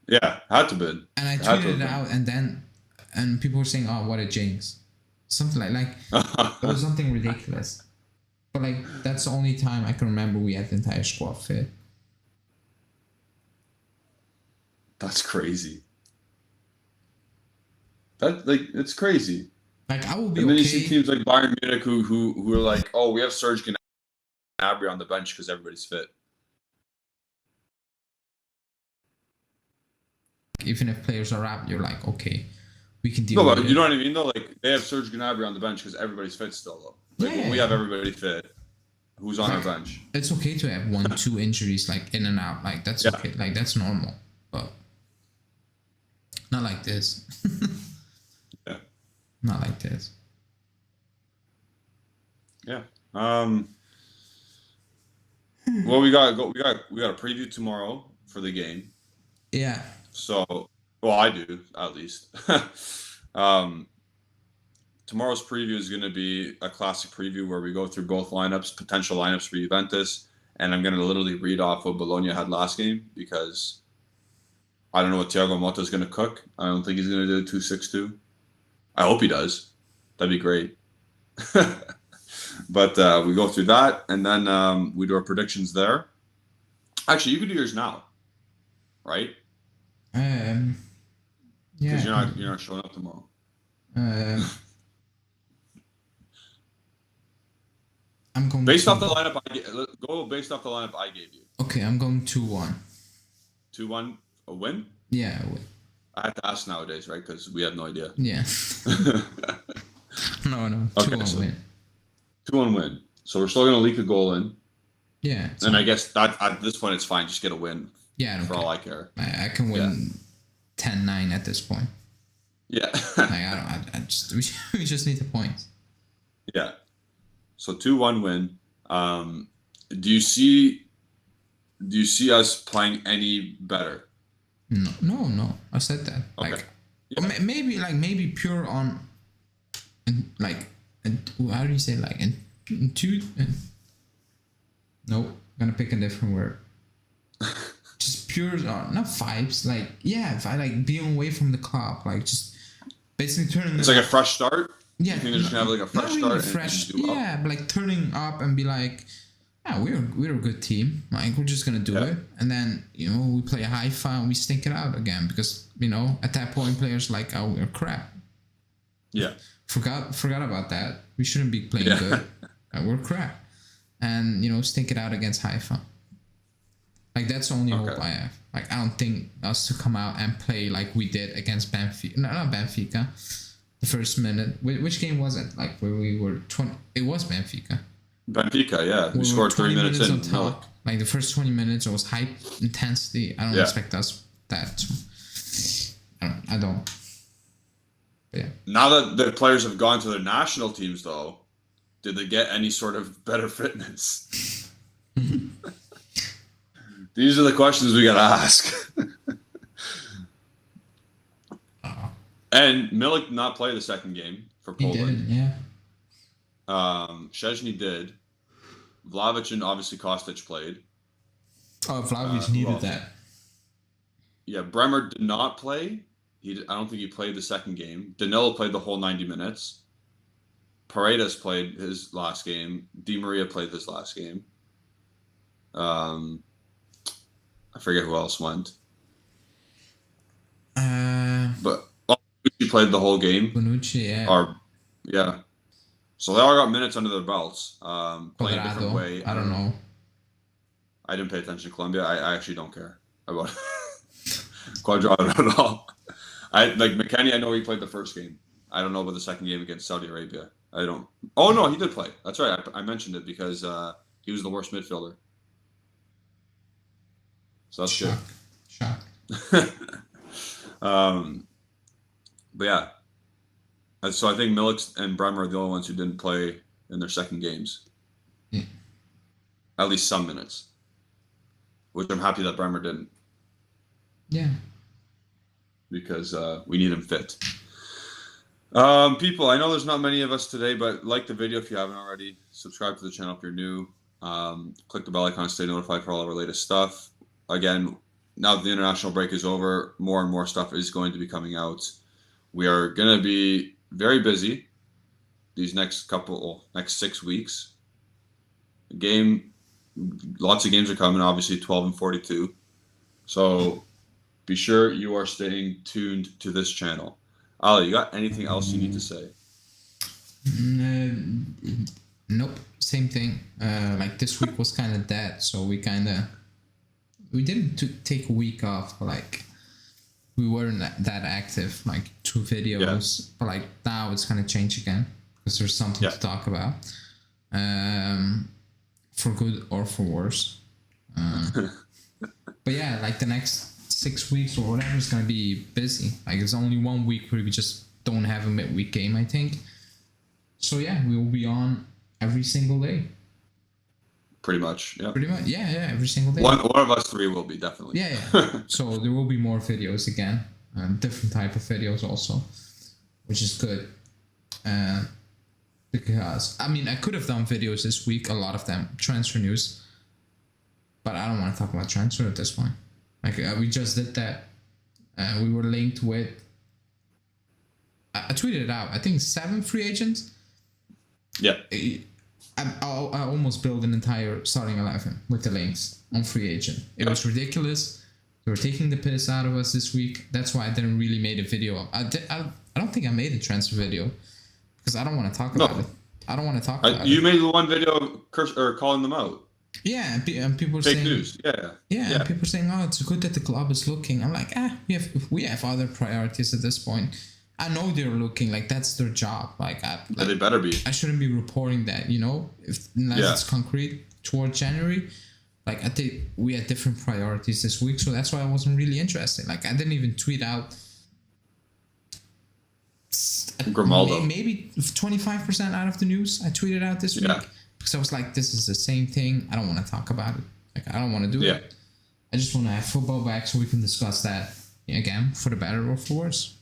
Yeah, had to be.
And I
Had to
tweeted it
have
out, and people were saying, "Oh, what a jinx!" Something like it was something ridiculous. But like that's the only time I can remember we had the entire squad fit.
That's crazy. That it's crazy.
Like I will be
And then
okay.
you see teams like Bayern Munich who are like, oh, we have Serge Gnabry on the bench because everybody's fit.
Even if players are out, you're like, okay, we can deal
No,
with
but
it.
you know what I mean though? Like they have Serge Gnabry on the bench because everybody's fit still though. Like when we have everybody fit, who's on our bench?
It's okay to have 1-2 injuries like in and out. Like that's okay. Like that's normal. But not like this.
Yeah.
Not like this.
Yeah. Well, we got a preview tomorrow for the game.
Yeah.
So, well, I do at least. Tomorrow's preview is going to be a classic preview where we go through both lineups, potential lineups for Juventus, and I'm going to literally read off what Bologna had last game because I don't know what Thiago Motta is going to cook. I don't think he's going to do 2-6-2. I hope he does. That'd be great. But we go through that, and then we do our predictions there. Actually, you could do yours now, right?
Yeah.
Because you're not showing up tomorrow.
I'm going
based off the lineup. Go based off the lineup I gave you.
Okay, I'm going 2-1.
2-1, a win.
Yeah, a win.
I have to ask nowadays, right? Because we have no idea.
Yeah. No.
Okay,
2-1 win.
2-1 win. So we're still going to leak a goal in.
Yeah.
And I guess that at this point it's fine. Just get a win.
Yeah,
for all I care.
I can win 10-9 at this point.
Yeah.
I just we just need the points.
Yeah. So 2-1 win. Do you see us playing any better?
No. I said that.
Okay.
Like maybe pure on, how do you say nope. I'm gonna pick a different word. Just pure, not vibes. Being away from the club. Like just basically turning.
It's like a fresh start.
Yeah.
You think they're just gonna have like a fresh start and
but like turning up and be like, yeah, we're a good team. Like we're just gonna do it, and then we play a Haifa and we stink it out again because at that point players like, oh, we're crap.
Yeah.
Forgot about that. We shouldn't be playing good. We're crap, and stink it out against Haifa. Like that's the only hope I have. Like I don't think us to come out and play like we did against Benfica. No, not Benfica. The first minute. Which game was it? Like where we were 20. It was Benfica.
Benfica, yeah. We scored 3 minutes in.
On top. Like the first 20 minutes, it was hype intensity. I don't expect us that. I don't. But yeah.
Now that the players have gone to their national teams, though, did they get any sort of better fitness? These are the questions we gotta ask. And Milik did not play the second game for Poland.
He did, yeah.
Szczesny did. Vlahovic and obviously Kostic played.
Oh, Vlahovic needed that.
Yeah, Bremer did not play. I don't think he played the second game. Danilo played the whole 90 minutes. Paredes played his last game. Di Maria played his last game. I forget who else went. But Bonucci played the whole game.
Bonucci, yeah.
Yeah. So they all got minutes under their belts. Playing a different way.
I don't know.
I didn't pay attention to Colombia. I actually don't care about Cuadrado at all. McKennie, I know he played the first game. I don't know about the second game against Saudi Arabia. I don't. Oh no, he did play. That's right. I mentioned it because he was the worst midfielder. So that's good.
Shock.
But yeah. So I think Milik and Bremer are the only ones who didn't play in their second games.
Yeah.
At least some minutes. Which I'm happy that Bremer didn't.
Yeah.
Because we need him fit. People, I know there's not many of us today, but like the video if you haven't already. Subscribe to the channel if you're new. Click the bell icon to stay notified for all of our latest stuff. Again, now that the international break is over, more and more stuff is going to be coming out. We are going to be very busy these next 6 weeks. Lots of games are coming, obviously 12 and 42. So be sure you are staying tuned to this channel. Ali, you got anything else you need to say?
Nope, same thing. Like this week was kind of dead, so we didn't take a week off. Like we weren't that active, like 2 videos. Yeah. But like now it's gonna change again because there's something to talk about, for good or for worse. But yeah, like the next 6 weeks or whatever is gonna be busy. Like there's only 1 week where we just don't have a midweek game, I think. So yeah, we will be on every single day.
Pretty much, yeah.
Pretty much, yeah, every single day.
One of us 3 will be, definitely.
Yeah. So there will be more videos again, different type of videos also, which is good. Because I mean, I could have done videos this week, a lot of them transfer news, but I don't want to talk about transfer at this point. Like we just did that. We were linked with. I tweeted it out. I think 7 free agents.
Yeah.
I almost built an entire starting 11 with the links on free agent. It was ridiculous. They were taking the piss out of us this week. That's why I didn't really make a video. I don't think I made a transfer video because I don't want to talk about it. I don't want to talk about it.
You made the one video calling them out.
Yeah, and people are
fake
saying
news. Yeah.
And people are saying, "Oh, it's good that the club is looking." I'm like, we have other priorities at this point. I know they're looking, like that's their job. Like
they better be.
I shouldn't be reporting that, unless it's concrete toward January. Like I think we had different priorities this week, so that's why I wasn't really interested. Like I didn't even tweet out.
Grimaldo.
Maybe 25% out of the news I tweeted out this week because I was like, this is the same thing. I don't want to talk about it. Like I don't want to do it. I just want to have football back so we can discuss that again, for the better or for worse.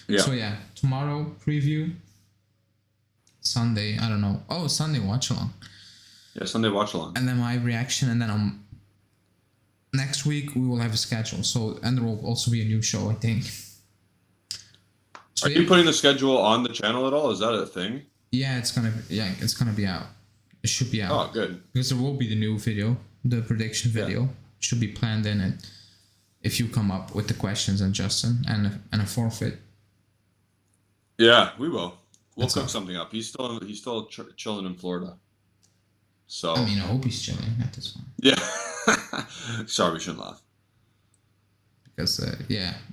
Yeah. So tomorrow preview. Sunday, I don't know. Oh, Sunday watch along.
Yeah, Sunday watch along.
And then my reaction, and then next week we will have a schedule. So and there will also be a new show, I think. So,
Are you putting the schedule on the channel at all? Is that a thing?
Yeah, it's gonna be out. It should be out.
Oh, good.
Because there will be the new video, the prediction video. Yeah. Should be planned in it. If you come up with the questions and Justin and a forfeit.
Yeah, we will. We'll cook something up. He's still chilling in Florida. So
I mean, I hope he's chilling at this point.
Yeah. Sorry, we shouldn't laugh.
Because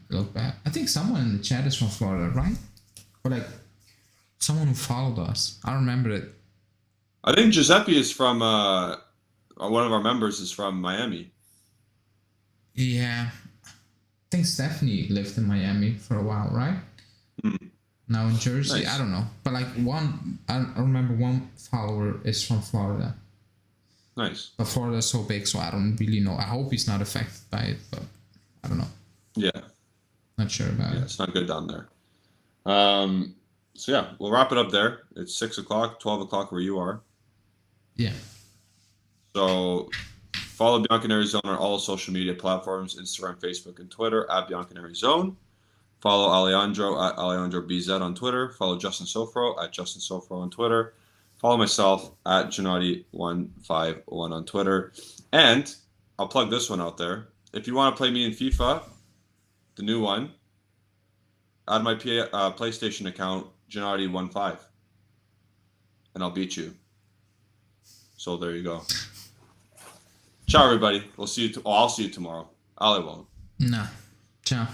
look bad. I think someone in the chat is from Florida, right? Or like someone who followed us. I don't remember it.
I think Giuseppe is from one of our members is from Miami.
Yeah. I think Stephanie lived in Miami for a while, right?
Mm.
Now in Jersey,
Nice.
I don't know. But like I remember one follower is from Florida.
Nice.
But Florida is so big, so I don't really know. I hope he's not affected by it, but I don't know.
Yeah.
Not sure about it.
Yeah, it's not good down there. So yeah, we'll wrap it up there. It's 6 o'clock, 12 o'clock where you are.
Yeah.
So follow Bianconerizone on all social media platforms, Instagram, Facebook, and Twitter at Bianconerizone. Follow Alejandro at AlejandroBZ on Twitter. Follow Justin Sofro at Justin Sofro on Twitter. Follow myself at Gennady151 on Twitter. And I'll plug this one out there. If you want to play me in FIFA, the new one, add my PlayStation account, Gennady15. And I'll beat you. So there you go. Ciao, everybody. We'll see you. I'll see you tomorrow. Ali won't.
No. Ciao.